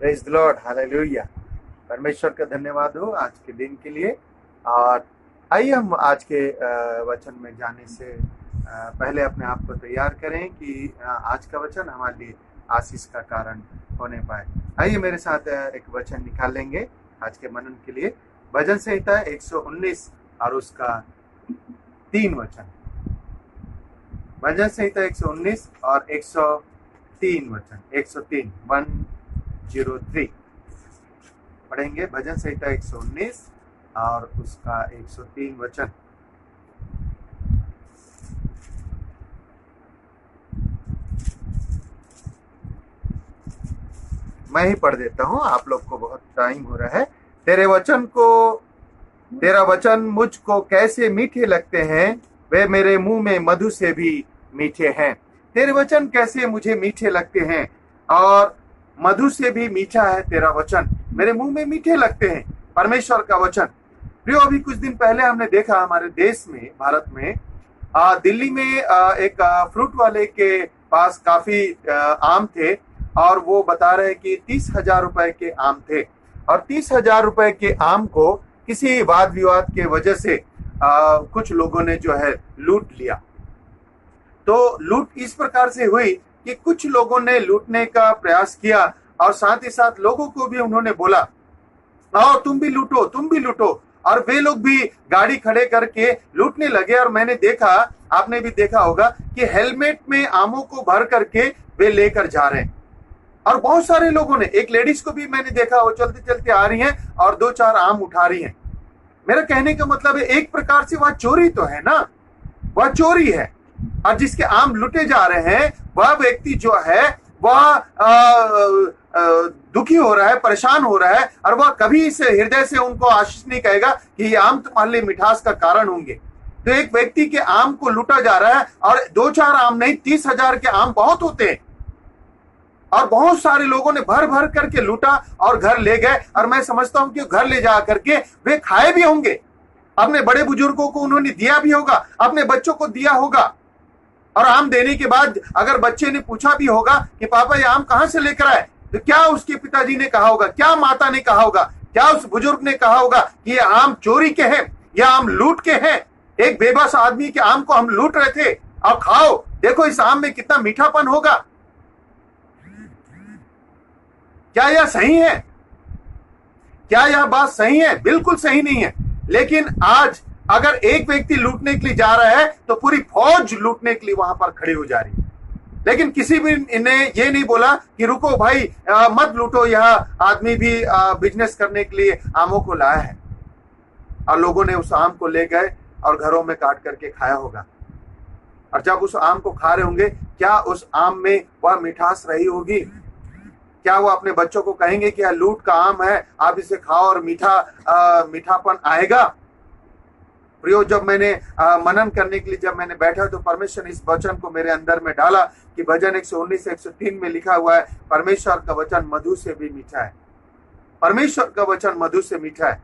Praise the Lord, hallelujah. परमेश्वर का धन्यवाद हो आज के दिन के लिए। और आइए हम आज के वचन में जाने से पहले अपने आप को तैयार करें कि आज का वचन हमारे लिए आशीष का कारण होने पाए। आइए मेरे साथ एक वचन निकाल लेंगे आज के मनन के लिए। भजन संहिता 119 और उसका 3 वचन। भजन संहिता 119 और 103 वचन। 103 103 पढ़ेंगे। भजन संहिता 119 और उसका 103 वचन। मैं ही पढ़ देता हूं, आप लोग को बहुत टाइम हो रहा है। तेरा वचन मुझको कैसे मीठे लगते हैं, वे मेरे मुंह में मधु से भी मीठे हैं। तेरे वचन कैसे मुझे मीठे लगते हैं और मधु से भी मीठा है तेरा वचन, मेरे मुंह में मीठे लगते हैं। परमेश्वर का वचन। प्रियो, अभी कुछ दिन पहले हमने देखा हमारे देश में, भारत में, दिल्ली में एक फ्रूट वाले के पास काफी आम थे और वो बता रहे कि 30,000 रुपए के आम थे और 30,000 रुपए के आम को किसी वाद विवाद के वजह से कुछ लोगों ने जो है लूट लिया। तो लूट इस प्रकार से हुई कि कुछ लोगों ने लूटने का प्रयास किया और साथ ही साथ लोगों को भी उन्होंने बोला, आओ तुम भी लूटो, तुम भी लूटो। और वे लोग भी गाड़ी खड़े करके लूटने लगे। और मैंने देखा, आपने भी देखा होगा कि हेलमेट में आमों को भर करके वे लेकर जा रहे हैं। और बहुत सारे लोगों ने, एक लेडीज को भी मैंने देखा, वो चलते चलते आ रही हैं और 2-4 आम उठा रही हैं। मेरा कहने का मतलब है, एक प्रकार से वह चोरी तो है ना, वह चोरी है। और जिसके आम लुटे जा रहे हैं वह व्यक्ति जो है वह दुखी हो रहा है, परेशान हो रहा है, और वह कभी इस हृदय से उनको आशीष नहीं कहेगा कि ये आम तुम्हारे लिए मिठास का कारण होंगे। तो एक व्यक्ति के आम को लूटा जा रहा है और 2-4 आम नहीं, 30,000 के आम बहुत होते हैं। और बहुत सारे लोगों ने भर भर करके लूटा और घर ले गए। और मैं समझता हूं कि घर ले जा करके वे खाए भी होंगे, अपने बड़े बुजुर्गों को उन्होंने दिया भी होगा, अपने बच्चों को दिया होगा। और आम देने के बाद अगर बच्चे ने पूछा भी होगा कि पापा ये आम कहां से लेकर आए, तो क्या उसके पिताजी ने कहा होगा, क्या माता ने कहा होगा, क्या उस बुजुर्ग ने कहा होगा कि ये आम चोरी के हैं, ये आम लूट के हैं। एक बेबस आदमी के आम को हम लूट रहे थे, अब खाओ, देखो इस आम में कितना मीठापन होगा। क्या यह सही है? क्या यह बात सही है? बिल्कुल सही नहीं है। लेकिन आज अगर एक व्यक्ति लूटने के लिए जा रहा है तो पूरी फौज लूटने के लिए वहां पर खड़ी हो जा रही है। लेकिन किसी भी ने ये नहीं बोला कि रुको भाई, मत लूटो, यह आदमी भी बिजनेस करने के लिए आमों को लाया है। और लोगों ने उस आम को ले गए और घरों में काट करके खाया होगा। और जब उस आम को खा रहे होंगे, क्या उस आम में वह मिठास रही होगी? क्या वो अपने बच्चों को कहेंगे कि यह लूट का आम है, आप इसे खाओ और मीठापन आएगा? प्रियो, जब मैंने मनन करने के लिए जब मैंने बैठा तो परमेश्वर ने इस वचन को मेरे अंदर में डाला कि भजन 119 103 में लिखा हुआ है, परमेश्वर का वचन मधु से भी मीठा है। परमेश्वर का वचन मधु से मीठा है।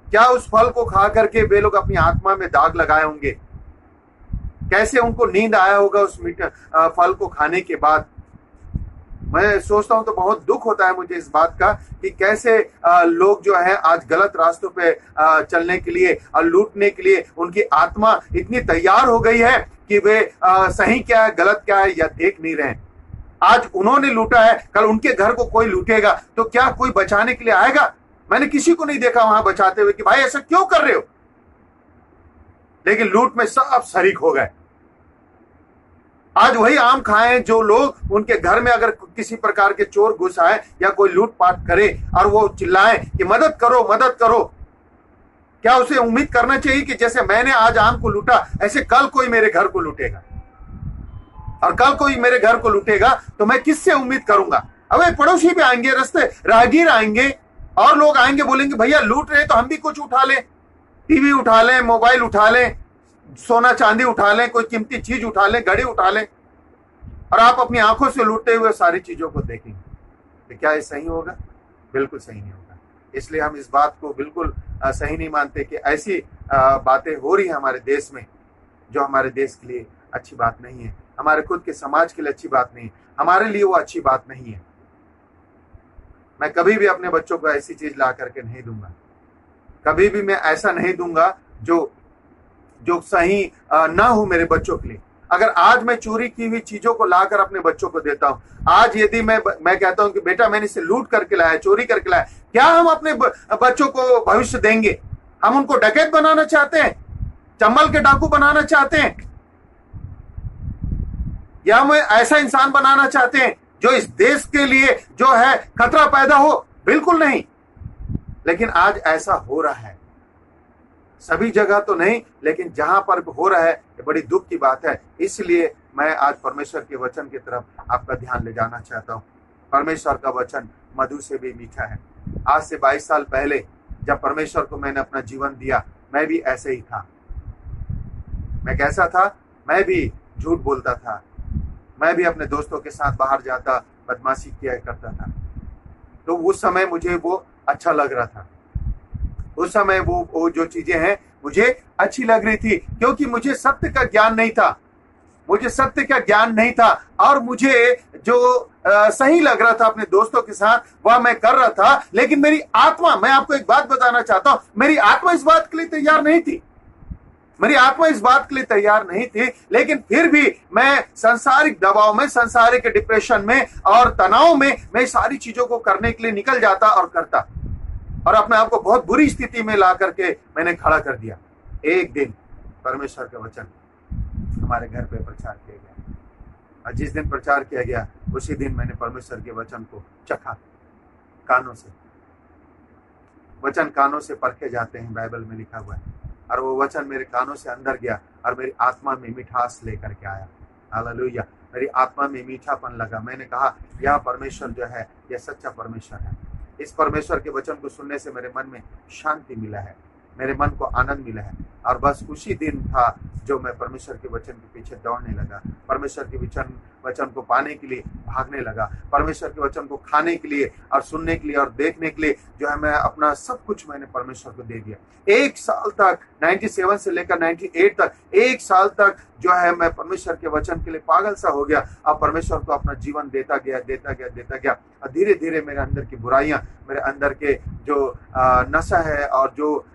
क्या उस फल को खा करके वे लोग अपनी आत्मा में दाग लगाए होंगे? कैसे उनको नींद आया होगा उस फल को खाने के बाद? मैं सोचता हूं तो बहुत दुख होता है मुझे इस बात का कि कैसे लोग जो है आज गलत रास्तों पे चलने के लिए और लूटने के लिए उनकी आत्मा इतनी तैयार हो गई है कि वे सही क्या है गलत क्या है यह देख नहीं रहे। आज उन्होंने लूटा है, कल उनके घर को कोई लूटेगा तो क्या कोई बचाने के लिए आएगा? मैंने किसी को नहीं देखा वहां बचाते हुए कि भाई ऐसा क्यों कर रहे हो। लेकिन लूट में सब शरीक हो गए। आज वही आम खाएं जो लोग, उनके घर में अगर किसी प्रकार के चोर घुस आए या कोई लूटपाट करे और वो चिल्लाएं कि मदद करो मदद करो, क्या उसे उम्मीद करना चाहिए कि जैसे मैंने आज आम को लूटा ऐसे कल कोई मेरे घर को लूटेगा? और कल कोई मेरे घर को लूटेगा तो मैं किससे उम्मीद करूंगा? अब पड़ोसी भी आएंगे, रास्ते राहगीर आएंगे और लोग आएंगे, बोलेंगे भैया लूट रहे तो हम भी कुछ उठा लें, टीवी उठा लें, मोबाइल उठा लें, सोना चांदी उठा लें, कोई कीमती चीज उठा लें, घड़ी उठा लें, और आप अपनी आंखों से लूटते हुए सारी चीजों को देखेंगे। तो क्या ये सही होगा? बिल्कुल सही नहीं होगा। इसलिए हम इस बात को बिल्कुल सही नहीं मानते कि ऐसी बातें हो रही है हमारे देश में, जो हमारे देश के लिए अच्छी बात नहीं है, हमारे खुद के समाज के लिए अच्छी बात नहीं है, हमारे लिए वो अच्छी बात नहीं है। मैं कभी भी अपने बच्चों को ऐसी चीज ला करके नहीं दूंगा। कभी भी मैं ऐसा नहीं दूंगा जो जो सही ना हो मेरे बच्चों के लिए। अगर आज मैं चोरी की हुई चीजों को लाकर अपने बच्चों को देता हूं, आज यदि मैं कहता हूं कि बेटा मैंने इसे लूट करके लाया, चोरी करके लाया, क्या हम अपने बच्चों को भविष्य देंगे? हम उनको डकैत बनाना चाहते हैं, चंबल के डाकू बनाना चाहते हैं, या हम ऐसा इंसान बनाना चाहते हैं जो इस देश के लिए जो है खतरा पैदा हो? बिल्कुल नहीं। लेकिन आज ऐसा हो रहा है, सभी जगह तो नहीं, लेकिन जहां पर हो रहा है ये बड़ी दुख की बात है। इसलिए मैं आज परमेश्वर के वचन की तरफ आपका ध्यान ले जाना चाहता हूं। परमेश्वर का वचन मधु से भी मीठा है। आज से 22 साल पहले जब परमेश्वर को मैंने अपना जीवन दिया, मैं भी ऐसे ही था। मैं कैसा था? मैं भी झूठ बोलता था, मैं भी अपने दोस्तों के साथ बाहर जाता, बदमाशी किया करता था। तो उस समय मुझे वो अच्छा लग रहा था, उस समय वो जो चीजें हैं मुझे अच्छी लग रही थी, क्योंकि मुझे सत्य का ज्ञान नहीं था, मुझे सत्य का ज्ञान नहीं था, और मुझे जो सही लग रहा था अपने दोस्तों के साथ वह मैं कर रहा था। लेकिन मेरी आत्मा, मैं आपको एक बात बताना चाहता हूं, मेरी आत्मा इस बात के लिए तैयार नहीं थी, मेरी आत्मा इस बात के लिए तैयार नहीं थी। लेकिन फिर भी मैं सांसारिक दबाव में, सांसारिक डिप्रेशन में और तनाव में मैं सारी चीजों को करने के लिए निकल जाता और करता, और अपने आप को बहुत बुरी स्थिति में ला करके मैंने खड़ा कर दिया। एक दिन परमेश्वर का वचन हमारे घर पे प्रचार किया गया, और जिस दिन प्रचार किया गया उसी दिन मैंने परमेश्वर के वचन को चखा कानों से। वचन कानों से परखे जाते हैं, बाइबल में लिखा हुआ है, और वो वचन मेरे कानों से अंदर गया और मेरी आत्मा में मिठास लेकर के आया। हालेलुया। मेरी आत्मा में मीठापन लगा। मैंने कहा यह परमेश्वर जो है यह सच्चा परमेश्वर है। इस परमेश्वर के वचन को सुनने से मेरे मन में शांति मिला है, मेरे मन को आनंद मिला है। और बस उसी दिन था जो मैं परमेश्वर के वचन के पीछे दौड़ने लगा, परमेश्वर के वचन को पाने के लिए भागने लगा, परमेश्वर के वचन को खाने के लिए और सुनने के लिए और देखने के लिए जो है मैं अपना सब कुछ मैंने परमेश्वर को दे दिया। 1 साल तक, 97 से लेकर 98 तक, 1 साल तक जो है मैं परमेश्वर के वचन के लिए पागल सा हो गया, और परमेश्वर को अपना जीवन देता गया। और धीरे धीरे मेरे अंदर की बुराइयां, मेरे अंदर के जो नशा है और जो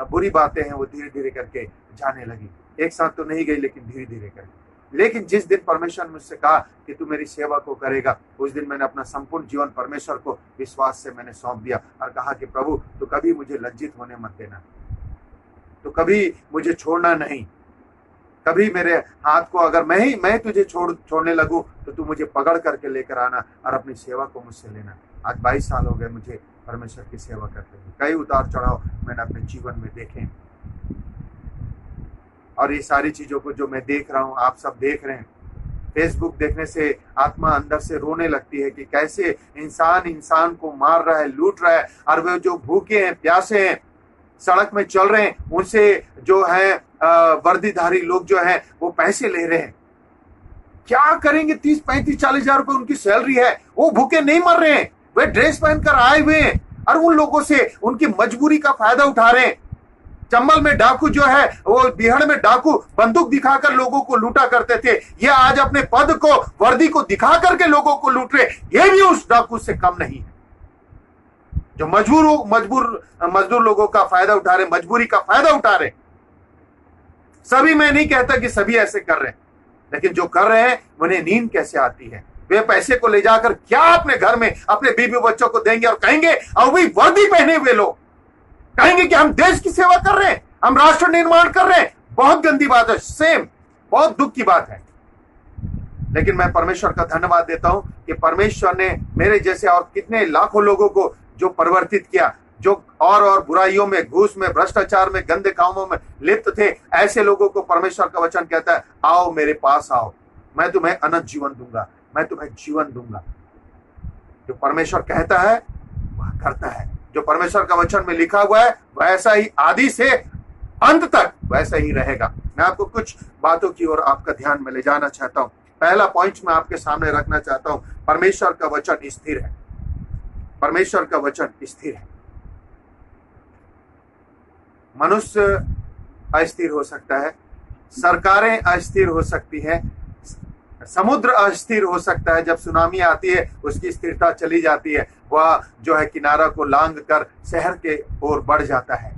बुरी बातें हैं वो धीरे धीरे करके जाने लगी। 1 साल तो नहीं गई, लेकिन धीरे धीरे करके। लेकिन जिस दिन परमेश्वर मुझसे कहा कि तू मेरी सेवा को करेगा, उस दिन मैंने अपना संपूर्ण जीवन परमेश्वर को विश्वास से मैंने सौंप दिया और कहा कि प्रभु तू कभी मुझे लज्जित होने मत देना, तो कभी मुझे छोड़ना नहीं, कभी मेरे हाथ को अगर मैं तुझे छोड़ने लगूं तो तू मुझे पकड़ करके लेकर आना और अपनी सेवा को मुझसे लेना। आज 22 साल हो गए मुझे परमेश्वर की सेवा करते हुए। कई उतार चढ़ाव मैंने अपने जीवन में देखे, और ये सारी चीजों को जो मैं देख रहा हूँ आप सब देख रहे हैं। फेसबुक देखने से आत्मा अंदर से रोने लगती है कि कैसे इंसान को मार रहा है, लूट रहा है, और वे जो भूखे हैं, प्यासे हैं, सड़क में चल रहे हैं, उनसे जो है वर्दीधारी लोग जो हैं वो पैसे ले रहे हैं। क्या करेंगे? 30, 35, 40 हजार रुपए उनकी सैलरी है, वो भूखे नहीं मर रहे हैं, वे ड्रेस पहनकर आए हुए हैं, और उन लोगों से उनकी मजबूरी का फायदा उठा रहे हैं। चंबल में डाकू जो है, वो बिहाड़ में डाकू बंदूक दिखाकर लोगों को लूटा करते थे, ये आज अपने पद को, वर्दी को दिखा करके लोगों को लूट रहे। ये भी उस डाकू से कम नहीं है जो मजदूर लोगों का फायदा उठा रहे, मजबूरी का फायदा उठा रहे। सभी, मैं नहीं कहता कि सभी ऐसे कर रहे हैं, लेकिन जो कर रहे हैं उन्हें नींद कैसे आती है? वे पैसे को ले जाकर क्या अपने घर में अपने बीवी बच्चों को देंगे, और कहेंगे, और वही वर्दी पहने हुए लोग कहेंगे कि हम देश की सेवा कर रहे हैं, हम राष्ट्र निर्माण कर रहे हैं। बहुत गंदी बात है, सेम, बहुत दुख की बात है। लेकिन मैं परमेश्वर का धन्यवाद देता हूं कि परमेश्वर ने मेरे जैसे और कितने लाखों लोगों को जो परिवर्तित किया, जो और बुराइयों में, घूस में, भ्रष्टाचार में, गंदे कामों में लिप्त थे, ऐसे लोगों को परमेश्वर का वचन कहता है, आओ मेरे पास आओ, मैं तुम्हें अनंत जीवन दूंगा, मैं तुम्हें जीवन दूंगा। जो परमेश्वर कहता है वह करता है, जो परमेश्वर का वचन में लिखा हुआ है वैसा ही आदि से अंत तक वैसा ही रहेगा। मैं आपको कुछ बातों की ओर आपका ध्यान में ले जाना चाहता हूं। पहला पॉइंट मैं आपके सामने रखना चाहता हूं, परमेश्वर का वचन स्थिर है। परमेश्वर का वचन स्थिर है। मनुष्य अस्थिर हो सकता है, सरकारें अस्थिर हो सकती है, समुद्र अस्थिर हो सकता है, जब सुनामी आती है उसकी स्थिरता चली जाती है, वह जो है किनारा को लांग कर शहर के ओर बढ़ जाता है।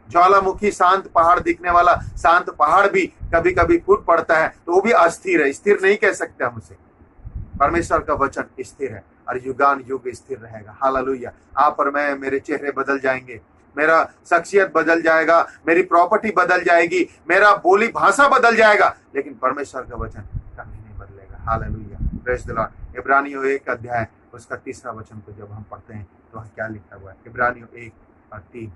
ज्वालामुखी शांत पहाड़ दिखने वाला शांत पहाड़ भी कभी कभी फूट पड़ता है, तो वो भी अस्थिर है, स्थिर नहीं कह सकते हम उसे। परमेश्वर का वचन स्थिर है और युगान युग स्थिर रहेगा। हालेलुया। आप और मैं, मेरे चेहरे बदल जाएंगे, मेरा शख्सियत बदल जाएगा, मेरी प्रॉपर्टी बदल जाएगी, मेरा बोली भाषा बदल जाएगा, लेकिन परमेश्वर का वचन कभी नहीं बदलेगा। Hallelujah, praise the Lord. इब्रानियों 1 अध्याय उसका 3 वचन को जब हम पढ़ते हैं तो वहाँ क्या लिखा हुआ है? इब्रानियों 1:3।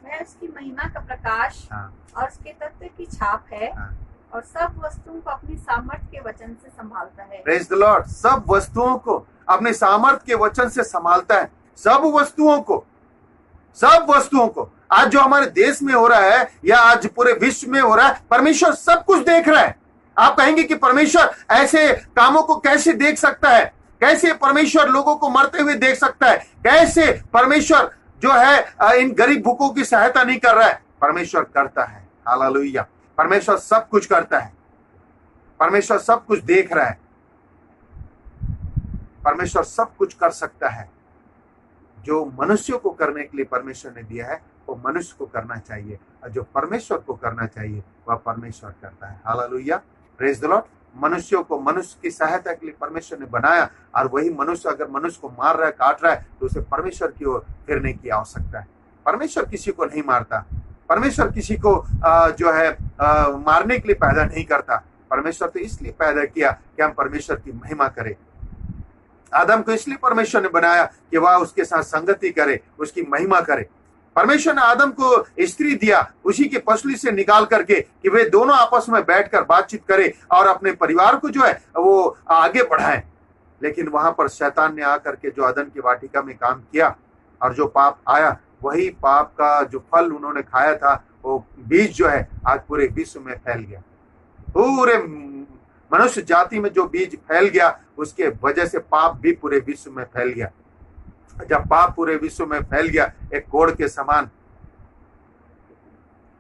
वह उसकी महिमा का प्रकाश और उसके तत्व की छाप है और सब वस्तुओं को अपनी सामर्थ्य के वचन से संभालता है। Praise the Lord. सब वस्तुओं को अपने सामर्थ्य के वचन से संभालता है। सब वस्तुओं को आज जो हमारे देश में हो रहा है या आज पूरे विश्व में हो रहा है, परमेश्वर सब कुछ देख रहा है। आप कहेंगे कि परमेश्वर ऐसे कामों को कैसे देख सकता है? कैसे परमेश्वर लोगों को मरते हुए देख सकता है? कैसे परमेश्वर जो है इन गरीब भूखों की सहायता नहीं कर रहा है? परमेश्वर करता है। हालेलुया। परमेश्वर सब कुछ करता है। परमेश्वर सब कुछ देख रहा है। परमेश्वर सब कुछ कर सकता है। जो मनुष्यों को करने के लिए परमेश्वर ने दिया है वो मनुष्य को करना चाहिए, और जो परमेश्वर को करना चाहिए वह परमेश्वर करता है। Hallelujah, praise the Lord. मनुष्यों को मनुष्य की सहायता के लिए परमेश्वर ने बनाया, और वही मनुष्य अगर मनुष्य को मार रहा है, काट रहा है, तो उसे परमेश्वर की ओर फिरने की आवश्यकता है। परमेश्वर किसी को नहीं मारता। परमेश्वर किसी को जो है मारने के लिए पैदा नहीं करता। परमेश्वर तो इसलिए पैदा किया कि हम परमेश्वर की महिमा करें। आदम को इसलिए परमेश्वर ने बनाया कि वह उसके साथ संगति करे, उसकी महिमा करे। परमेश्वर ने आदम को स्त्री दिया उसी के पसली से निकाल करके कि वे दोनों आपस में बैठकर बातचीत करें और अपने परिवार को जो है वो आगे बढ़ाएं। लेकिन वहां पर शैतान ने आकर के जो अदन की वाटिका में काम किया, और जो पाप आया, वही पाप का जो फल उन्होंने खाया था, वो बीज जो है आज पूरे विश्व में फैल गया। पूरे मनुष्य जाति में जो बीज फैल गया, उसके वजह से पाप भी पूरे विश्व में फैल गया। जब पाप पूरे विश्व में फैल गया एक कोढ़ के समान,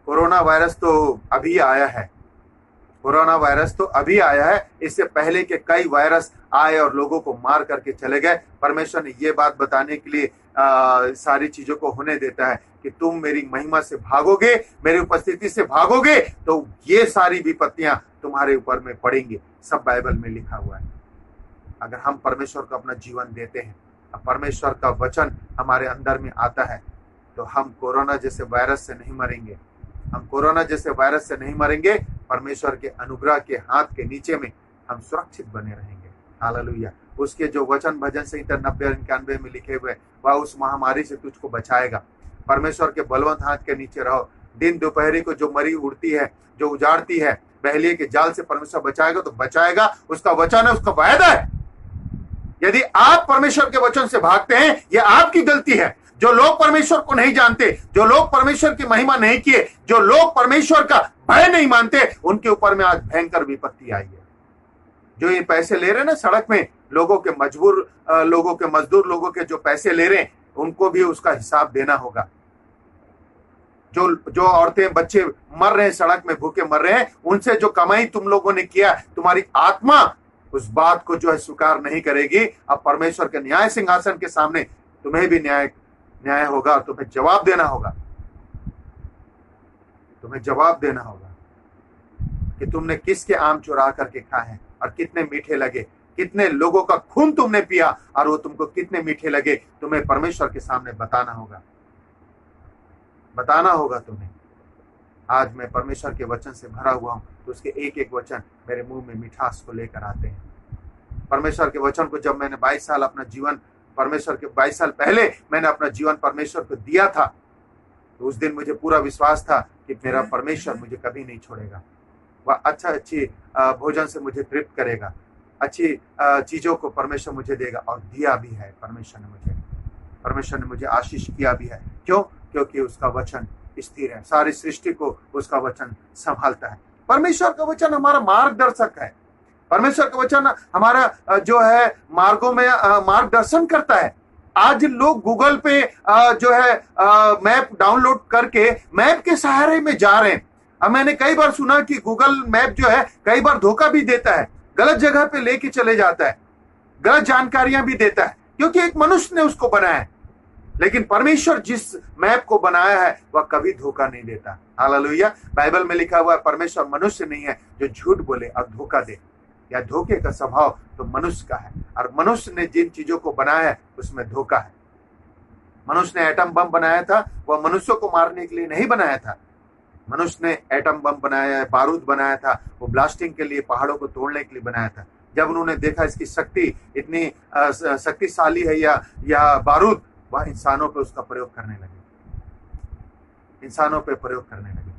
कोरोना वायरस तो अभी आया है। कोरोना वायरस तो अभी आया है, इससे पहले के कई वायरस आए और लोगों को मार करके चले गए। परमेश्वर ने ये बात बताने के लिए सारी चीजों को होने देता है कि तुम मेरी महिमा से भागोगे, मेरी उपस्थिति से भागोगे, तो ये सारी विपत्तियां तुम्हारे ऊपर में पड़ेंगी। सब बाइबल में लिखा हुआ है। अगर हम परमेश्वर को अपना जीवन देते हैं, परमेश्वर का वचन हमारे अंदर में आता है, तो हम कोरोना जैसे वायरस से नहीं मरेंगे। हम कोरोना जैसे वायरस से नहीं मरेंगे। परमेश्वर के अनुग्रह के हाथ के नीचे में हम सुरक्षित बने रहेंगे। हालेलुया। उसके जो वचन भजन संहिता 90-91 में लिखे हुए, वह उस महामारी से तुझको बचाएगा। परमेश्वर के बलवंत हाथ के नीचे रहो। दिन दोपहरी को जो मरी उड़ती है, जो उजाड़ती है, बहलिए के जाल से परमेश्वर बचाएगा तो बचाएगा। उसका वचन है, उसका वायदा है। यदि आप परमेश्वर के वचन से भागते हैं, यह आपकी गलती है। जो लोग परमेश्वर को नहीं जानते, जो लोग परमेश्वर की महिमा नहीं किए, जो लोग परमेश्वर का भय नहीं मानते, उनके ऊपर में आज भयंकर विपत्ति आई है। जो ये पैसे ले रहे हैं ना सड़क में, लोगों के मजबूर लोगों के, मजदूर लोगों के जो पैसे ले रहे हैं, उनको भी उसका हिसाब देना होगा। जो औरतें बच्चे मर रहे हैं, सड़क में भूखे मर रहे हैं, उनसे जो कमाई तुम लोगों ने किया, तुम्हारी आत्मा उस बात को जो है स्वीकार नहीं करेगी। अब परमेश्वर के न्याय सिंहासन के सामने तुम्हें भी न्याय होगा, तुम्हें जवाब देना होगा। तुम्हें जवाब देना होगा कि तुमने किसके आम चुरा करके खाए हैं और कितने मीठे लगे, कितने लोगों का खून तुमने पिया और वो तुमको कितने मीठे लगे। तुम्हें परमेश्वर के सामने बताना होगा, बताना होगा तुम्हें। आज मैं परमेश्वर के वचन से भरा हुआ हूं, तो उसके एक एक वचन मेरे मुंह में मिठास को लेकर आते हैं। परमेश्वर के वचन को जब मैंने 22 साल अपना जीवन परमेश्वर के 22 साल पहले मैंने अपना जीवन परमेश्वर को दिया था, तो उस दिन मुझे पूरा विश्वास था कि मेरा परमेश्वर मुझे कभी नहीं छोड़ेगा। वह अच्छी भोजन से मुझे तृप्त करेगा, अच्छी चीजों को परमेश्वर मुझे देगा, और दिया भी है। परमेश्वर ने मुझे आशीष किया भी है। क्यों? क्योंकि उसका वचन स्थिर है। सारी सृष्टि को उसका वचन संभालता है। परमेश्वर का वचन हमारा मार्गदर्शक है। परमेश्वर का वचन हमारा जो है मार्गों में मार्गदर्शन करता है। आज लोग गूगल पे जो है मैप डाउनलोड करके मैप के सहारे में जा रहे हैं। अब मैंने कई बार सुना कि गूगल मैप जो है कई बार धोखा भी देता है, गलत जगह पे लेके चले जाता है, गलत जानकारियां भी देता है, क्योंकि एक मनुष्य ने उसको बनाया है। लेकिन परमेश्वर जिस मैप को बनाया है वह कभी धोखा नहीं देता। हालेलुया। बाइबल में लिखा हुआ है परमेश्वर मनुष्य नहीं है जो झूठ बोले और धोखा दे, या धोखे का स्वभाव तो मनुष्य का है, और मनुष्य ने जिन चीजों को बनाया है उसमें धोखा है। मनुष्य ने एटम बम बनाया था, वह मनुष्यों को मारने के लिए नहीं बनाया था। मनुष्य ने एटम बम बनाया, बारूद बनाया था, वो ब्लास्टिंग के लिए, पहाड़ों को तोड़ने के लिए बनाया था। जब उन्होंने देखा इसकी शक्ति इतनी शक्तिशाली है या बारूद, वह इंसानों पे उसका प्रयोग करने लगे, इंसानों पे प्रयोग करने लगे।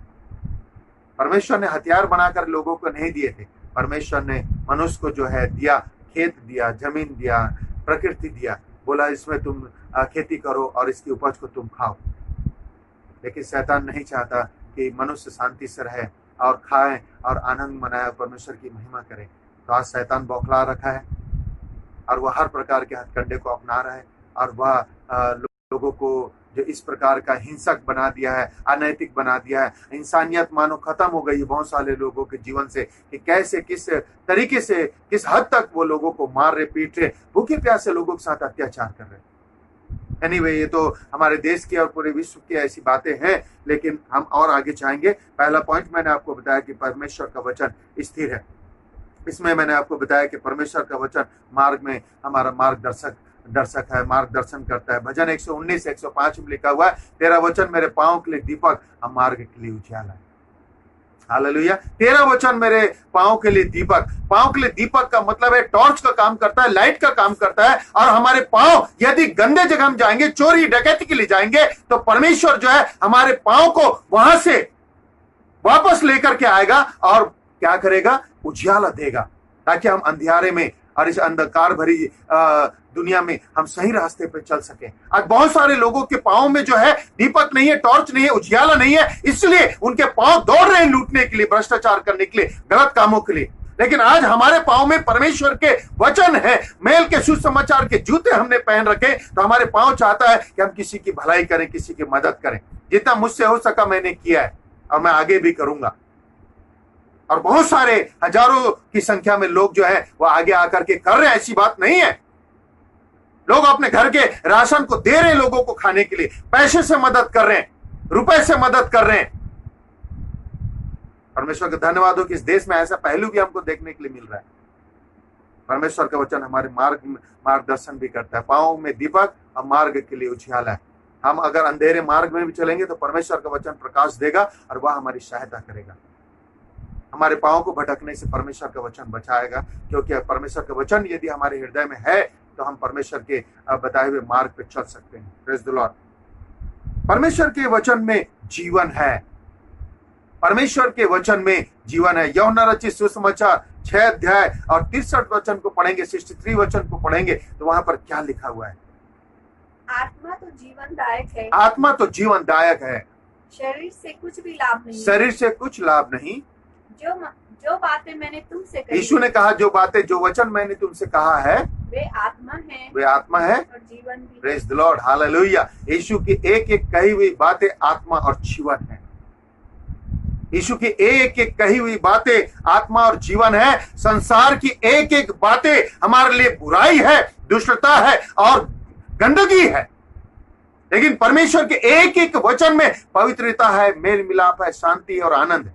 परमेश्वर ने हथियार बनाकर लोगों को नहीं दिए थे, परमेश्वर ने मनुष्य को जो है दिया, खेत दिया, जमीन दिया, प्रकृति दिया, बोला इसमें तुम खेती करो और इसकी उपज को तुम खाओ। लेकिन शैतान नहीं चाहता कि मनुष्य शांति से रहे और खाए और आनंद मनाए, परमेश्वर की महिमा करे। तो आज शैतान बौखला रखा है और वह हर प्रकार के हथकंडे को अपना रहा है, और वह लोगों को जो इस प्रकार का हिंसक बना दिया है, अनैतिक बना दिया है। इंसानियत मानो खत्म हो गई है बहुत सारे लोगों के जीवन से, कि कैसे, किस तरीके से, किस हद तक वो लोगों को मार रहे, पीट रहे, भूखे प्यासे लोगों के साथ अत्याचार कर रहे। एनीवे, ये तो हमारे देश की और पूरे विश्व की ऐसी बातें हैं, लेकिन हम और आगे जाएंगे। पहला पॉइंट मैंने आपको बताया कि परमेश्वर का वचन स्थिर है। इसमें मैंने आपको बताया कि परमेश्वर का वचन मार्ग में हमारा मार्गदर्शक है, मार्गदर्शन करता है। भजन 119 105 में लिखा हुआ है, तेरा वचन मेरे पांव के लिए दीपक और मार्ग के लिए उजाला है। हालेलुया। तेरा वचन मेरे पांव के लिए दीपक, पांव के लिए दीपक का मतलब है टॉर्च का काम करता है, लाइट का काम करता है। और हमारे पांव यदि गंदे जगह हम जाएंगे, चोरी डकैती के लिए जाएंगे, तो परमेश्वर जो है हमारे पांव को वहां से वापस लेकर के आएगा और क्या करेगा, उजियाला देगा, ताकि हम अंधियारे में और इस अंधकार भरी दुनिया में हम सही रास्ते पे चल सके। आज बहुत सारे लोगों के पांव में जो है दीपक नहीं है, टॉर्च नहीं है, उजियाला नहीं है, इसलिए उनके पांव दौड़ रहे हैं लूटने के लिए, भ्रष्टाचार करने के लिए, गलत कामों के लिए। लेकिन आज हमारे पांव में परमेश्वर के वचन है, मेल के सुसमाचार के जूते हमने पहन रखे, तो हमारे पांव चाहता है कि हम किसी की भलाई करें, किसी की मदद करें। जितना मुझसे हो सका मैंने किया है और मैं आगे भी करूंगा। और बहुत सारे हजारों की संख्या में लोग जो है वो आगे आकर के कर रहे हैं, ऐसी बात नहीं है। लोग अपने घर के राशन को दे रहे हैं लोगों को खाने के लिए, पैसे से मदद कर रहे हैं, रुपए से मदद कर रहे हैं। परमेश्वर का धन्यवाद हो कि इस देश में ऐसा पहलू भी हमको देखने के लिए मिल रहा है। परमेश्वर का वचन हमारे मार्गदर्शन भी करता है, पांव में दीपक और मार्ग के लिए उजियाला है। हम अगर अंधेरे मार्ग में भी चलेंगे तो परमेश्वर का वचन प्रकाश देगा और वह हमारी सहायता करेगा। हमारे पांव को भटकने से परमेश्वर का वचन बचाएगा, क्योंकि परमेश्वर का वचन यदि हमारे हृदय में है तो हम परमेश्वर के बताए हुए मार्ग पे चल सकते हैं। Praise the Lord. परमेश्वर के वचन में जीवन है, परमेश्वर के वचन में जीवन है। यूहन्ना रचित सुसमाचार 6 अध्याय और 63 वचन को पढ़ेंगे, 63 वचन को पढ़ेंगे, तो वहां पर क्या लिखा हुआ है? आत्मा तो जीवनदायक है, आत्मा तो जीवनदायक है, शरीर से कुछ भी लाभ नहीं, शरीर से कुछ लाभ नहीं। जो बातें मैंने तुमसे कही, यीशु ने कहा जो बातें, जो वचन मैंने तुमसे कहा है वे आत्मा है, वे आत्मा है और जीवन भी। Praise the Lord. हालेलुया। यीशु की एक एक कही हुई बातें आत्मा और जीवन है। यीशु की एक एक कही हुई बातें आत्मा और जीवन है। संसार की एक एक बातें हमारे लिए बुराई है, दुष्टता है और गंदगी है, लेकिन परमेश्वर के एक एक वचन में पवित्रता है, मेल मिलाप है, शांति और आनंद है।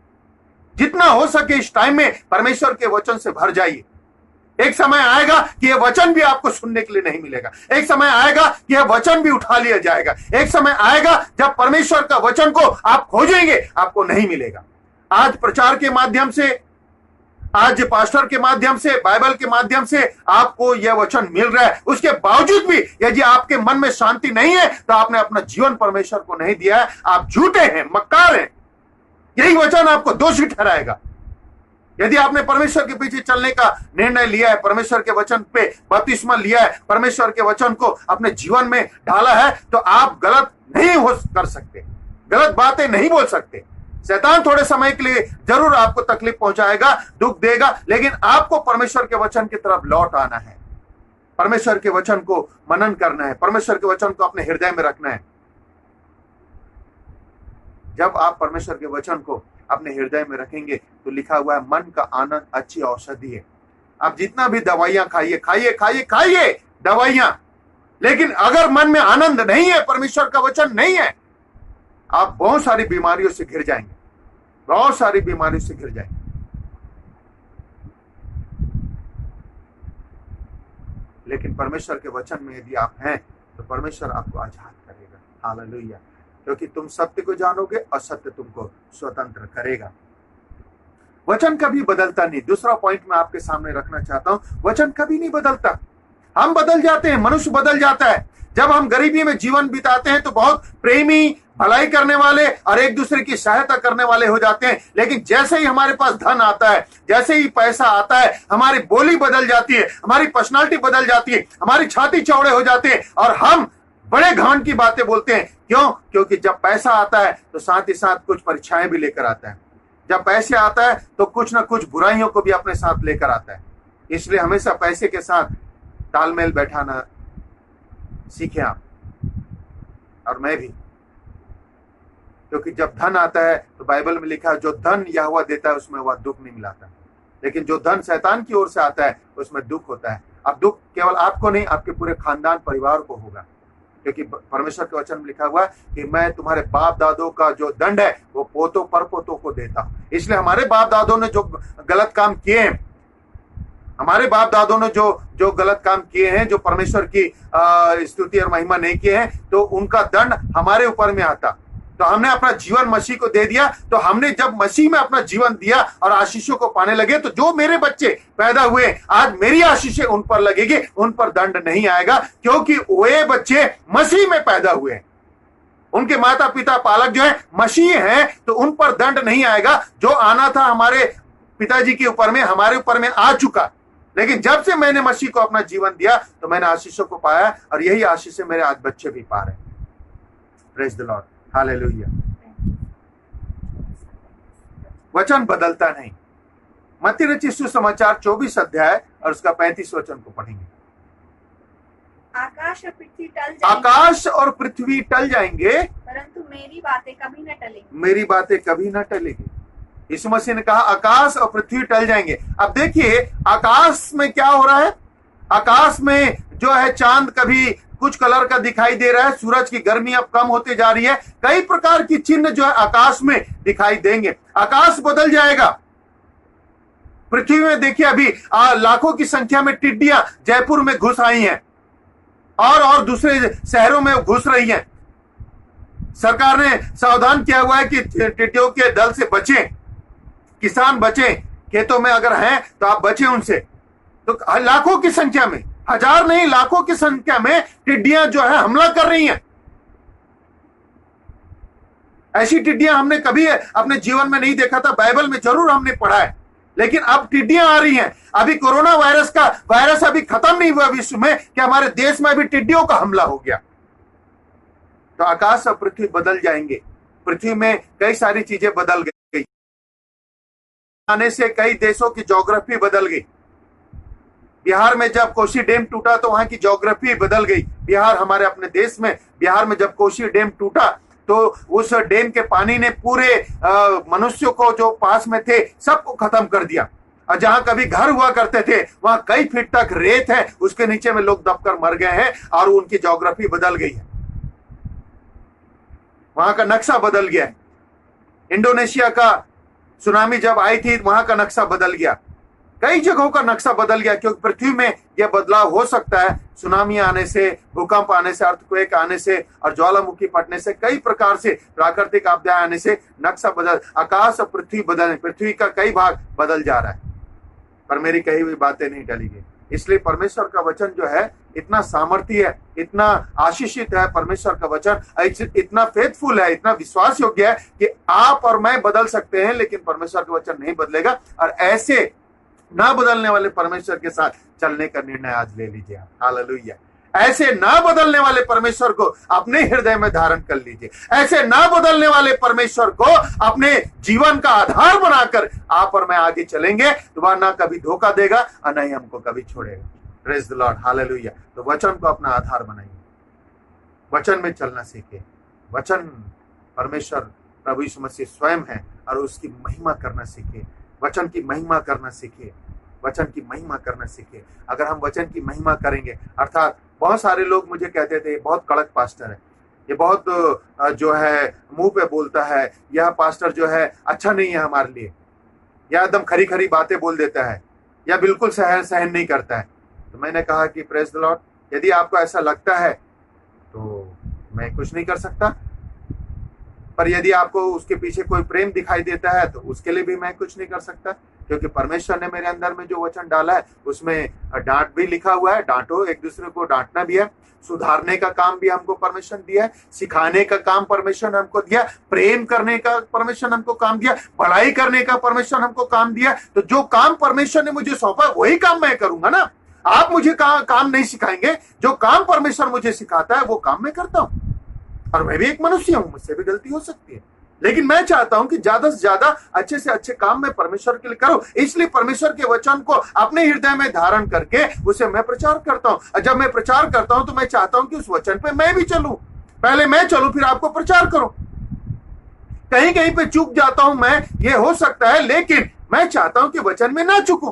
जितना हो सके इस टाइम में परमेश्वर के वचन से भर जाइए। एक समय आएगा कि यह वचन भी आपको सुनने के लिए नहीं मिलेगा, एक समय आएगा कि यह वचन भी उठा लिया जाएगा, एक समय आएगा जब परमेश्वर का वचन को आप खोजेंगे, आपको नहीं मिलेगा। आज प्रचार के माध्यम से, आज पास्टर के माध्यम से, बाइबल के माध्यम से आपको यह वचन मिल रहा है, उसके बावजूद भी यदि आपके मन में शांति नहीं है तो आपने अपना जीवन परमेश्वर को नहीं दिया है, आप झूठे हैं, मक्कार हैं। यही वचन आपको दोषी ठहराएगा। यदि आपने परमेश्वर के पीछे चलने का निर्णय लिया है, परमेश्वर के वचन पे बपतिस्मा लिया है, परमेश्वर के वचन को अपने जीवन में ढाला है, तो आप गलत नहीं हो कर सकते, गलत बातें नहीं बोल सकते। शैतान थोड़े समय के लिए जरूर आपको तकलीफ पहुंचाएगा, दुख देगा, लेकिन आपको परमेश्वर के वचन की तरफ लौट आना है, परमेश्वर के वचन को मनन करना है, परमेश्वर के वचन को अपने हृदय में रखना है। जब आप परमेश्वर के वचन को अपने हृदय में रखेंगे तो लिखा हुआ है मन का आनंद अच्छी औषधि है। आप जितना भी दवाइयां खाइए खाइए खाइए खाइए दवाइयां, लेकिन अगर मन में आनंद नहीं है, परमेश्वर का वचन नहीं है, आप बहुत सारी बीमारियों से घिर जाएंगे, बहुत सारी बीमारियों से घिर जाएंगे। लेकिन परमेश्वर के वचन में यदि आप हैं तो परमेश्वर आपको आजाद करेगा। हालेलुया। क्योंकि तुम सत्य को जानोगे और सत्य तुमको स्वतंत्र करेगा। वचन कभी बदलता नहीं। दूसरा पॉइंट मैं आपके सामने रखना चाहता हूं, वचन कभी नहीं बदलता। हम बदल जाते हैं, मनुष्य बदल जाता है। जब हम गरीबी में जीवन बिताते हैं तो बहुत प्रेमी, भलाई करने वाले और एक दूसरे की सहायता करने वाले हो जाते हैं। लेकिन जैसे ही हमारे पास धन आता है, जैसे ही पैसा आता है, हमारी बोली बदल जाती है, हमारी पर्सनालिटी बदल जाती है, हमारी छाती चौड़े हो जाते हैं और हम बड़े घमंड की बातें बोलते हैं। क्यों? क्योंकि जब पैसा आता है तो साथ ही साथ कुछ परीक्षाएं भी लेकर आता है। जब पैसे आता है तो कुछ ना कुछ बुराइयों को भी अपने साथ लेकर आता है। इसलिए हमेशा पैसे के साथ तालमेल बैठाना सीखें आप और मैं भी। क्योंकि जब धन आता है तो बाइबल में लिखा है जो धन यहोवा देता है उसमें वह दुख नहीं मिलाता, लेकिन जो धन शैतान की ओर से आता है उसमें दुख होता है। अब दुख केवल आपको नहीं, आपके पूरे खानदान परिवार को होगा। क्योंकि परमेश्वर के वचन में लिखा हुआ है कि मैं तुम्हारे बाप दादों का जो दंड है वो पोतों पर पोतों को देता हूं। इसलिए हमारे बाप दादों ने जो गलत काम किए हैं, हमारे बाप दादों ने जो गलत काम किए हैं, जो परमेश्वर की स्तुति और महिमा नहीं किए हैं, तो उनका दंड हमारे ऊपर में आता। तो हमने अपना जीवन मसीह को दे दिया। तो हमने जब मसीह में अपना जीवन दिया और आशीषों को पाने लगे, तो जो मेरे बच्चे पैदा हुए आज मेरी आशीषें उन पर लगेगी, उन पर दंड नहीं आएगा, क्योंकि वे बच्चे मसीह में पैदा हुए हैं। उनके माता पिता पालक जो है मसीह हैं, तो उन पर दंड नहीं आएगा। जो आना था हमारे पिताजी के ऊपर में, हमारे ऊपर में आ चुका। लेकिन जब से मैंने मसीह को अपना जीवन दिया तो मैंने आशीषों को पाया और यही आशीषें मेरे आज बच्चे भी पा रहे हैं। Praise the Lord, hallelujah. वचन बदलता नहीं। मत्ती रचित सुसमाचार 24 अध्याय और उसका 35 वचन को पढ़ेंगे। आकाश और पृथ्वी टल जाएंगे, आकाश और पृथ्वी टल जाएंगे, परंतु मेरी बातें कभी न टलेंगी। मेरी बातें कभी न टलेगी। यीशु मसीह ने कहा आकाश और पृथ्वी टल जाएंगे। अब देखिए आकाश में क्या हो रहा है। आकाश में जो है चांद कभी कुछ कलर का दिखाई दे रहा है, सूरज की गर्मी अब कम होती जा रही है, कई प्रकार की चिन्ह जो है आकाश में दिखाई देंगे। आकाश बदल जाएगा। पृथ्वी में देखिए अभी लाखों की संख्या में टिड्डियां जयपुर में घुस आई हैं और दूसरे शहरों में घुस रही हैं। सरकार ने सावधान किया हुआ है कि टिड्डियों के दल से बचें, किसान बचें, खेतों में अगर हैं तो आप बचें उनसे। तो लाखों की संख्या में, हजार नहीं लाखों की संख्या में टिड्डियां जो है हमला कर रही हैं। ऐसी टिड्डियां हमने कभी अपने जीवन में नहीं देखा था। बाइबल में जरूर हमने पढ़ा है, लेकिन अब टिड्डियां आ रही हैं। अभी कोरोना वायरस अभी खत्म नहीं हुआ विश्व में कि हमारे देश में अभी टिड्डियों का हमला हो गया। तो आकाश और पृथ्वी बदल जाएंगे। पृथ्वी में कई सारी चीजें बदल गई। आने से कई देशों की ज्योग्राफी बदल गई। बिहार में जब कोसी डैम टूटा तो वहां की ज्योग्राफी बदल गई। बिहार हमारे अपने देश में, बिहार में जब कोसी डैम टूटा तो उस डैम के पानी ने पूरे मनुष्यों को जो पास में थे सबको खत्म कर दिया। और जहां कभी घर हुआ करते थे वहां कई फीट तक रेत है, उसके नीचे में लोग दबकर मर गए हैं और उनकी ज्योग्राफी बदल गई है। वहां का नक्शा बदल गया है। इंडोनेशिया का सुनामी जब आई थी वहां का नक्शा बदल गया। कई जगहों का नक्शा बदल गया, क्योंकि पृथ्वी में यह बदलाव हो सकता है। सुनामी आने से, भूकंप आने से, अर्थक्वेक आने से और ज्वालामुखी फटने से, कई प्रकार से प्राकृतिक आपदा आने से नक्शा बदल, आकाश और पृथ्वी बदल, पृथ्वी का कई भाग बदल जा रहा है। पर मेरी कही हुई बातें नहीं टलेंगी। इसलिए परमेश्वर का वचन जो है इतना सामर्थ्य है, इतना आशीषित है। परमेश्वर का वचन इतना फेथफुल है, इतना विश्वास योग्य है कि आप और मैं बदल सकते हैं, लेकिन परमेश्वर का वचन नहीं बदलेगा। और ऐसे ना बदलने वाले परमेश्वर के साथ चलने का निर्णय आज ले लीजिए। हालेलुया। ऐसे ना बदलने वाले परमेश्वर को अपने हृदय में धारण कर लीजिए। ऐसे ना बदलने वाले परमेश्वर को अपने जीवन का आधार बनाकर आप और मैं आगे चलेंगे, तो वह ना कभी धोखा देगा और ना ही हमको कभी छोड़ेगा। Praise the Lord, hallelujah. तो वचन को अपना आधार बनाइए, वचन में चलना सीखे। वचन परमेश्वर प्रभु यीशु मसीह स्वयं है और उसकी महिमा करना सीखे, वचन की महिमा करना सीखे, वचन की महिमा करना सीखे। अगर हम वचन की महिमा करेंगे, अर्थात बहुत सारे लोग मुझे कहते थे बहुत कड़क पास्टर है, ये बहुत जो है मुंह पे बोलता है, यह पास्टर जो है अच्छा नहीं है हमारे लिए, या एकदम खरी खरी बातें बोल देता है, या बिल्कुल सहन नहीं करता है। तो मैंने कहा कि प्रेज द लॉर्ड, यदि आपको ऐसा लगता है तो मैं कुछ नहीं कर सकता, पर यदि आपको उसके पीछे कोई प्रेम दिखाई देता है तो उसके लिए भी मैं कुछ नहीं कर सकता, क्योंकि परमेश्वर ने मेरे अंदर में जो वचन डाला है उसमें डांट भी लिखा हुआ है। डांटो, एक दूसरे को डांटना भी है, सुधारने का काम भी हमको परमेश्वर दिया है, सिखाने का काम परमेश्वर ने हमको दिया, प्रेम करने का परमेश्वर ने हमको काम दिया, भलाई करने का परमेश्वर ने हमको काम दिया। तो जो काम परमेश्वर ने मुझे सौंपा वही काम मैं करूंगा ना। आप मुझे काम नहीं सिखाएंगे, जो काम परमेश्वर मुझे सिखाता है वो काम मैं करता हूं। और मैं भी एक मनुष्य हूं, मुझसे भी गलती हो सकती है, लेकिन मैं चाहता हूं कि ज्यादा से ज्यादा अच्छे से अच्छे काम मैं परमेश्वर के लिए करूं। इसलिए परमेश्वर के वचन को अपने हृदय में धारण करके उसे मैं प्रचार करता हूं। और जब मैं प्रचार करता हूं तो मैं चाहता हूं कि उस वचन पे मैं भी चलूं, पहले मैं चलूं फिर आपको प्रचार करूं। कहीं कहीं पे चूक जाता हूं मैं, ये हो सकता है, लेकिन मैं चाहता हूं कि वचन में ना चूकूं,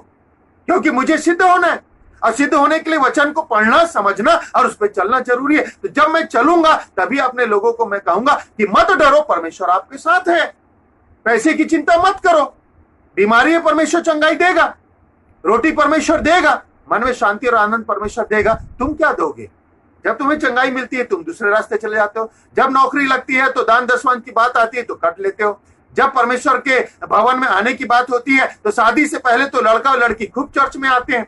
क्योंकि मुझे सिद्ध होना है, और सिद्ध होने के लिए वचन को पढ़ना, समझना और उस पर चलना जरूरी है। तो जब मैं चलूंगा तभी अपने लोगों को मैं कहूंगा कि मत डरो, परमेश्वर आपके साथ है, पैसे की चिंता मत करो, बीमारी है परमेश्वर चंगाई देगा, रोटी परमेश्वर देगा, मन में शांति और आनंद परमेश्वर देगा। तुम क्या दोगे? जब तुम्हें चंगाई मिलती है तुम दूसरे रास्ते चले जाते हो, जब नौकरी लगती है तो दान दसवां की बात आती है तो कट लेते हो, जब परमेश्वर के भवन में आने की बात होती है तो शादी से पहले तो लड़का और लड़की खूब चर्च में आते हैं,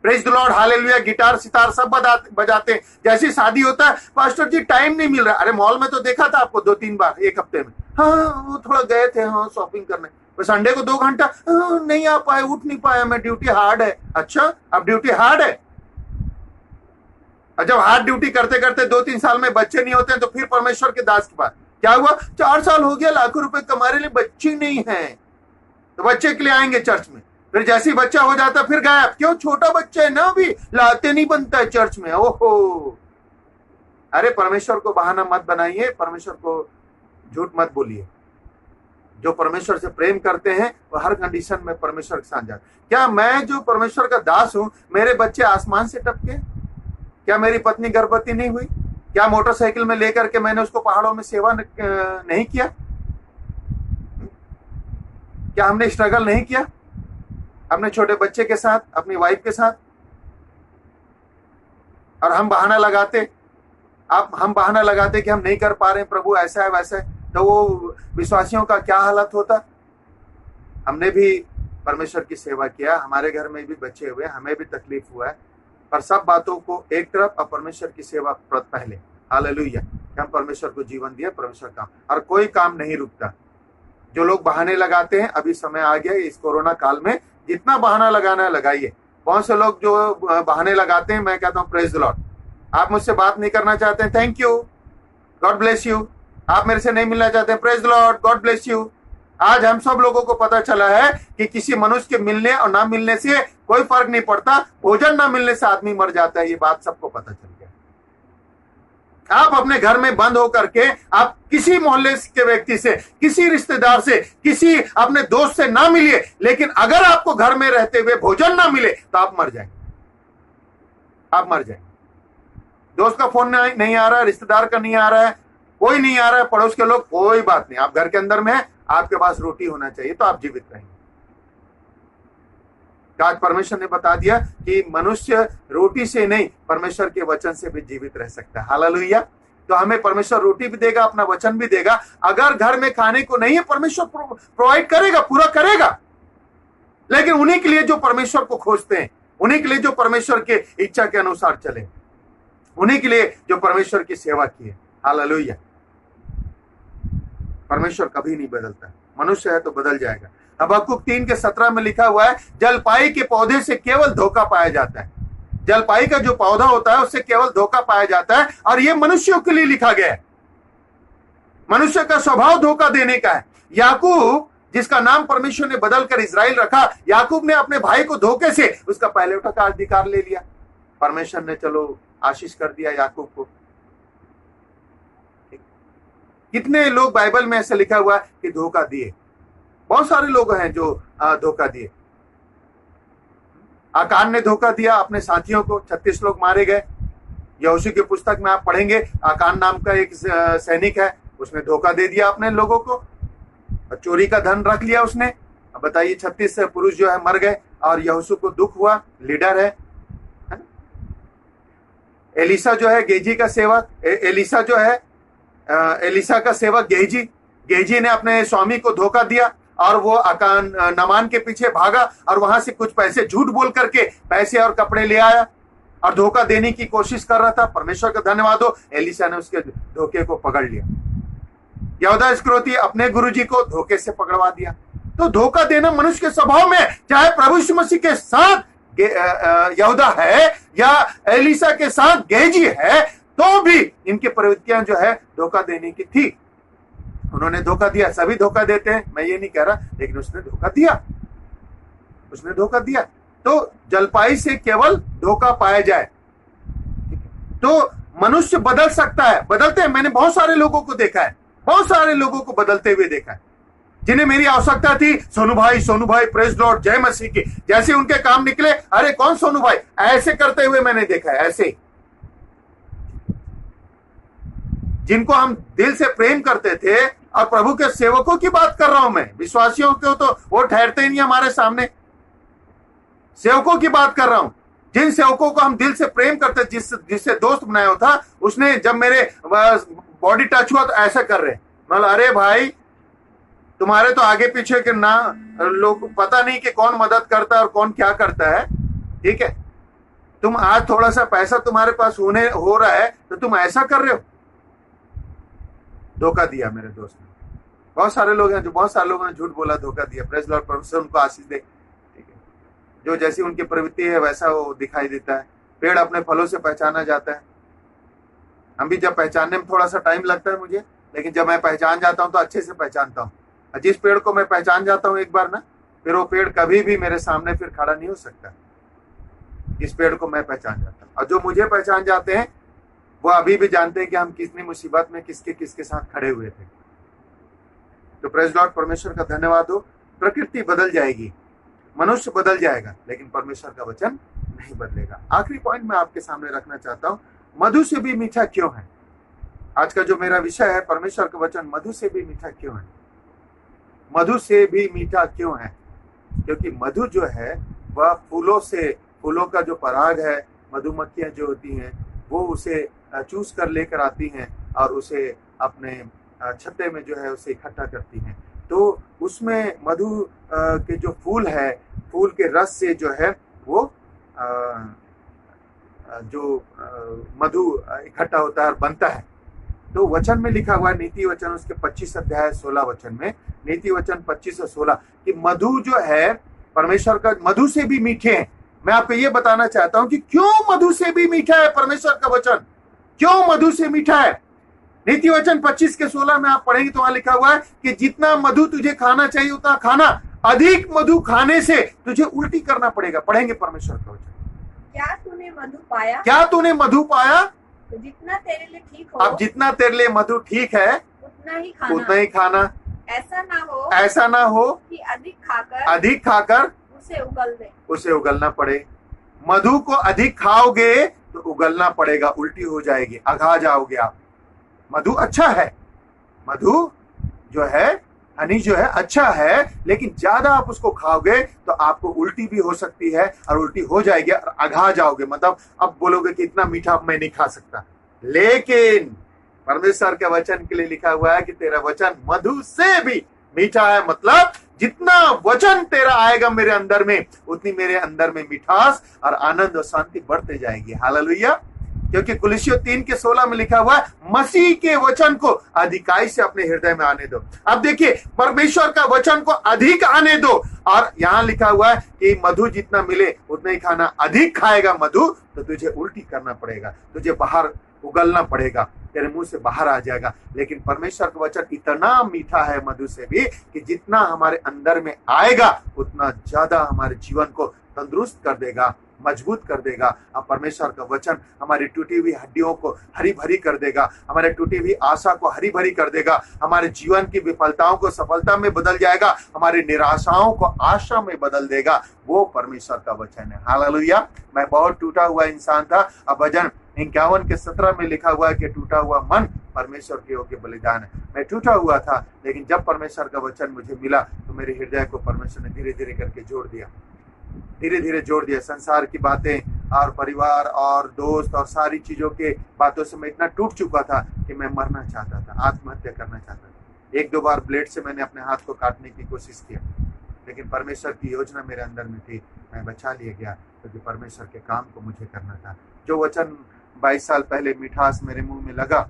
praise the Lord, hallelujah, guitar sitar सब बजाते हैं। जैसी शादी होता है, पास्टर जी टाइम नहीं मिल रहा। अरे मॉल में तो देखा था आपको 2-3 बार एक हफ्ते में, हाँ वो थोड़ा गए थे, हाँ शॉपिंग करने, तो संडे को 2 घंटा नहीं आ पाए, उठ नहीं पाया मैं, ड्यूटी हार्ड है। अच्छा, अब ड्यूटी हार्ड है, और जब हार्ड ड्यूटी करते करते 2-3 साल में बच्चे नहीं होते हैं तो फिर परमेश्वर के दास के पास क्या हुआ? 4 साल हो गया, लाखों रुपए कमाने लिए बच्चे नहीं है, तो बच्चे के लिए आएंगे चर्च में। फिर जैसे ही बच्चा हो जाता फिर गायब, क्यों? छोटा बच्चा है ना, अभी लाते नहीं बनता है चर्च में। ओहो, अरे परमेश्वर को बहाना मत बनाइए, परमेश्वर को झूठ मत बोलिए। जो परमेश्वर से प्रेम करते हैं वो हर कंडीशन में परमेश्वर के साथ जाते। क्या मैं जो परमेश्वर का दास हूं, मेरे बच्चे आसमान से टपके? क्या मेरी पत्नी गर्भवती नहीं हुई? क्या मोटरसाइकिल में लेकर के मैंने उसको पहाड़ों में सेवा नहीं किया? क्या हमने स्ट्रगल नहीं किया अपने छोटे बच्चे के साथ, अपनी वाइफ के साथ? और हम बहाना लगाते, हम बहाना लगाते कि हम नहीं कर पा रहे हैं प्रभु, ऐसा है वैसा है, तो वो विश्वासियों का क्या हालत होता? हमने भी परमेश्वर की सेवा किया, हमारे घर में भी बच्चे हुए, हमें भी तकलीफ हुआ है, पर सब बातों को एक तरफ और परमेश्वर की सेवा पहले। हालेलुया, हम परमेश्वर को जीवन दिया, परमेश्वर काम, और कोई काम नहीं रुकता। जो लोग बहाने लगाते हैं, अभी समय आ गया इस कोरोना काल में, जितना बहाना लगाना है लगाइए। बहुत से लोग जो बहाने लगाते हैं, मैं कहता हूँ प्रेज द लॉर्ड, आप मुझसे बात नहीं करना चाहते हैं, thank you, God bless you. आप मेरे से नहीं मिलना चाहते हैं, praise the Lord, God bless you. आज हम सब लोगों को पता चला है कि किसी मनुष्य के मिलने और ना मिलने से कोई फर्क नहीं पड़ता, भोजन ना मिलने से आदमी मर जाता है, ये बात सबको पता चल गया। आप अपने घर में बंद होकर के आप किसी मोहल्ले के व्यक्ति से, किसी रिश्तेदार से, किसी अपने दोस्त से ना मिलिए, लेकिन अगर आपको घर में रहते हुए भोजन ना मिले तो आप मर जाएंगे, आप मर जाएंगे। दोस्त का फोन नहीं आ रहा है, रिश्तेदार का नहीं आ रहा है, कोई नहीं आ रहा है, पड़ोस के लोग, कोई बात नहीं, आप घर के अंदर में है, आपके पास रोटी होना चाहिए तो आप जीवित रहेंगे। आज परमेश्वर ने बता दिया कि मनुष्य रोटी से नहीं, परमेश्वर के वचन से भी जीवित रह सकता है। हालेलुया। तो हमें परमेश्वर रोटी भी देगा, अपना वचन भी देगा। अगर घर में खाने को नहीं है, परमेश्वर प्रोवाइड करेगा, पूरा करेगा। लेकिन उन्हीं के लिए जो परमेश्वर को खोजते हैं, उन्हीं के लिए जो परमेश्वर के इच्छा के अनुसार चले, उन्हीं के लिए जो परमेश्वर की सेवा की है। हालेलुया। परमेश्वर कभी नहीं बदलता, मनुष्य है तो बदल जाएगा। हबक्कुक 3:17 में लिखा हुआ है, जलपाई के पौधे से केवल धोखा पाया जाता है। जलपाई का जो पौधा होता है उससे केवल धोखा पाया जाता है, और यह मनुष्यों के लिए लिखा गया है। मनुष्य का स्वभाव धोखा देने का है। याकूब, जिसका नाम परमेश्वर ने बदलकर इजराइल रखा, याकूब ने अपने भाई को धोखे से उसका पहलौठा का अधिकार ले लिया। परमेश्वर ने चलो आशीष कर दिया याकूब को। कितने लोग बाइबल में ऐसा लिखा हुआ है कि धोखा दिए, बहुत सारे लोग हैं जो धोखा दिए। आकान ने धोखा दिया अपने साथियों को, 36 लोग मारे गए। यहोशू की पुस्तक में आप पढ़ेंगे, आकान नाम का एक सैनिक है, उसने धोखा दे दिया अपने लोगों को, चोरी का धन रख लिया उसने। अब बताइए 36 पुरुष जो है मर गए और यहोशू को दुख हुआ, लीडर है। एलिसा जो है गेजी का सेवक, एलिसा जो है एलिसा का सेवक गेजी ने अपने स्वामी को धोखा दिया और वो आकान नमान के पीछे भागा और वहां से कुछ पैसे झूठ बोल करके पैसे और कपड़े ले आया और धोखा देने की कोशिश कर रहा था। परमेश्वर का धन्यवाद हो, एलिसा ने उसके धोखे को पकड़ लिया। यहूदा इस्करियोती अपने गुरुजी को धोखे से पकड़वा दिया। तो धोखा देना मनुष्य के स्वभाव में, चाहे प्रभु यीशु मसीह के साथ यहूदा है या एलिसा के साथ गेजी है, तो भी इनकी प्रवृत्तियां जो है धोखा देने की थी। उन्होंने धोखा दिया, सभी धोखा देते हैं, मैं ये नहीं कह रहा, लेकिन उसने धोखा दिया, उसने धोखा दिया। तो जलपाई से केवल धोखा पाया जाए तो मनुष्य बदल सकता है, बदलते हैं। मैंने बहुत सारे लोगों को देखा है, बहुत सारे लोगों को बदलते हुए देखा है, जिन्हें मेरी आवश्यकता थी, सोनू भाई प्रेज लॉर्ड, जय मसीह की, जैसे उनके काम निकले, अरे कौन सोनू भाई, ऐसे करते हुए मैंने देखा है। ऐसे जिनको हम दिल से प्रेम करते थे, और प्रभु के सेवकों की बात कर रहा हूं मैं, विश्वासियों को तो वो ठहरते ही नहीं हमारे सामने, सेवकों की बात कर रहा हूं, जिन सेवकों को हम दिल से प्रेम करते, जिससे दोस्त बनाया था, उसने जब मेरे बॉडी टच हुआ तो ऐसा कर रहे, मतलब अरे भाई तुम्हारे तो आगे पीछे के ना लोग, पता नहीं कि कौन मदद करता है और कौन क्या करता है, ठीक है। तुम आज थोड़ा सा पैसा तुम्हारे पास हो रहा है तो तुम ऐसा कर रहे हो। धोखा दिया मेरे दोस्त ने। बहुत सारे लोग हैं जो, बहुत सारे लोगों ने झूठ बोला, धोखा दिया। प्रेज लॉर्ड, परमेश्वर उनको आशीष दे, ठीक है। जो जैसी उनकी प्रवृत्ति है वैसा वो दिखाई देता है। पेड़ अपने फलों से पहचाना जाता है। हम भी जब पहचानने में थोड़ा सा टाइम लगता है मुझे, लेकिन जब मैं पहचान जाता हूं तो अच्छे से पहचानता हूं। जिस पेड़ को मैं पहचान जाता हूं एक बार ना, फिर वो पेड़ कभी भी मेरे सामने फिर खड़ा नहीं हो सकता। इस पेड़ को मैं पहचान जाता हूं, और जो मुझे पहचान जाते हैं वो अभी भी जानते हैं कि हम कितनी मुसीबत में किसके साथ खड़े हुए थे। तो प्रेज लॉर्ड, परमेश्वर का धन्यवाद हो। प्रकृति बदल जाएगी, मनुष्य बदल जाएगा, लेकिन परमेश्वर का वचन नहीं बदलेगा। आखिरी पॉइंट मैं आपके सामने रखना चाहता हूं, मधु से भी मीठा क्यों है। आज का जो मेरा विषय है, परमेश्वर का वचन मधु से भी मीठा क्यों है। मधु से भी मीठा क्यों है? क्योंकि मधु जो है वह फूलों का जो पराग है, मधुमक्खियां जो होती हैं वो उसे चूस कर लेकर आती हैं और उसे अपने छत्ते में जो है उसे इकट्ठा करती हैं। तो उसमें मधु के जो फूल है, फूल के रस से जो है वो जो मधु इकट्ठा होता है और बनता है। तो वचन में लिखा हुआ है, नीति वचन उसके 25 अध्याय 16 वचन में, नीति वचन 25 और 16, कि मधु जो है परमेश्वर का, मधु से भी मीठे हैं। मैं आपको ये बताना चाहता हूं कि क्यों मधु से भी मीठा है परमेश्वर का वचन, क्यों मधु से मीठा है। नीति वचन 25 के 16 में आप पढ़ेंगे तो वहां लिखा हुआ है कि जितना मधु तुझे खाना चाहिए उतना खाना, अधिक मधु खाने से तुझे उल्टी करना पड़ेगा। पढ़ेंगे परमेश्वर का वचन। क्या तूने मधु पाया? क्या तूने मधु पाया? तो जितना तेरे लिए ठीक हो, अब जितना तेरे लिए मधु ठीक है उतना ही खाना। ऐसा ना हो कि अधिक खाकर उसे उगलना पड़े। मधु को अधिक खाओगे तो उगलना पड़ेगा, उल्टी हो जाएगी, अघा जाओगे आप। मधु अच्छा है, मधु जो है, हनी जो है अच्छा है, लेकिन ज्यादा आप उसको खाओगे तो आपको उल्टी भी हो सकती है और उल्टी हो जाएगी और अघा जाओगे। मतलब अब बोलोगे कि इतना मीठा मैं नहीं खा सकता। लेकिन परमेश्वर के वचन के लिए लिखा हुआ है कि तेरा वचन मधु से भी मीठा है। मतलब जितना वचन तेरा आएगा मेरे अंदर में, उतनी मेरे अंदर में मिठास और आनंद और शांति बढ़ते जाएगी। हालेलुया। क्योंकि कुलुस्सियों 3 के 16 में लिखा हुआ है, मसीह के वचन को अधिकाई से अपने हृदय में आने दो। अब देखिए, परमेश्वर का वचन को अधिक आने दो, और यहाँ लिखा हुआ है कि मधु जितना मिले उतना ही खाना। अधिक खाएगा मधु तो तुझे उल्टी करना पड़ेगा, तुझे बाहर उगलना पड़ेगा, तेरे मुंह से बाहर आ जाएगा। लेकिन परमेश्वर का वचन इतना मीठा है मधु से भी, कि जितना हमारे अंदर में आएगा उतना ज्यादा हमारे जीवन को तंदुरुस्त कर देगा, मजबूत कर देगा। अब परमेश्वर का वचन हमारी टूटी हुई हड्डियों को हरी भरी कर देगा, हमारे टूटी हुई आशा को हरी भरी कर देगा, हमारे जीवन की विफलताओं को सफलता में बदल जाएगा, हमारी निराशाओं को आशा में बदल देगा। वो परमेश्वर का वचन है। हालेलुया। मैं बहुत टूटा हुआ इंसान था। अब भजन 51:17 में लिखा हुआ है कि टूटा हुआ मन परमेश्वर के योग्य बलिदान है। मैं टूटा हुआ था, लेकिन जब परमेश्वर का वचन मुझे मिला तो मेरे हृदय को परमेश्वर ने धीरे धीरे करके जोड़ दिया, धीरे धीरे जोड़ दिया। संसार की बातें और परिवार और दोस्त और सारी चीजों के बातों से मैं इतना टूट चुका था कि मैं मरना चाहता था, आत्महत्या करना चाहता था। 1-2 बार ब्लेड से मैंने अपने हाथ को काटने की कोशिश किया, लेकिन परमेश्वर की योजना मेरे अंदर में थी। मैं बचा लिया गया क्योंकि परमेश्वर के काम को मुझे करना था। जो वचन 22 साल पहले मिठास मेरे मुंह में लगा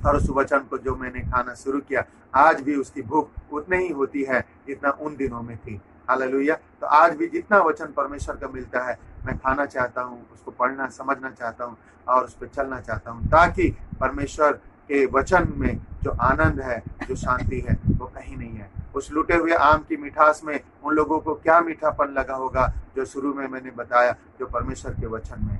और उस वचन को जो मैंने खाना शुरू किया, आज भी उसकी भूख उतनी ही होती है जितना उन दिनों में थी। हालेलुया। तो आज भी जितना वचन परमेश्वर का मिलता है मैं खाना चाहता हूँ, उसको पढ़ना समझना चाहता हूँ और उस पर चलना चाहता हूँ, ताकि परमेश्वर के वचन में जो आनंद है, जो शांति है, वो कहीं नहीं है। उस लूटे हुए आम की मिठास में उन लोगों को क्या मीठापन लगा होगा जो शुरू में मैंने बताया, जो परमेश्वर के वचन में।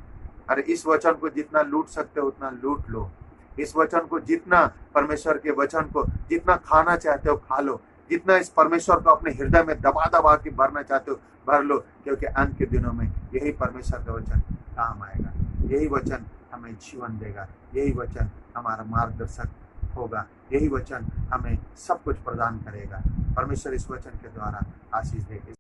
अरे इस वचन को जितना लूट सकते हो उतना लूट लो। इस वचन को जितना, परमेश्वर के वचन को जितना खाना चाहते हो खा लो, जितना इस परमेश्वर को अपने हृदय में दबा दबा के भरना चाहते हो भर लो, क्योंकि अंत के दिनों में यही परमेश्वर का वचन काम आएगा। यही वचन हमें जीवन देगा, यही वचन हमारा मार्गदर्शक होगा, यही वचन हमें सब कुछ प्रदान करेगा। परमेश्वर इस वचन के द्वारा आशीष देगा।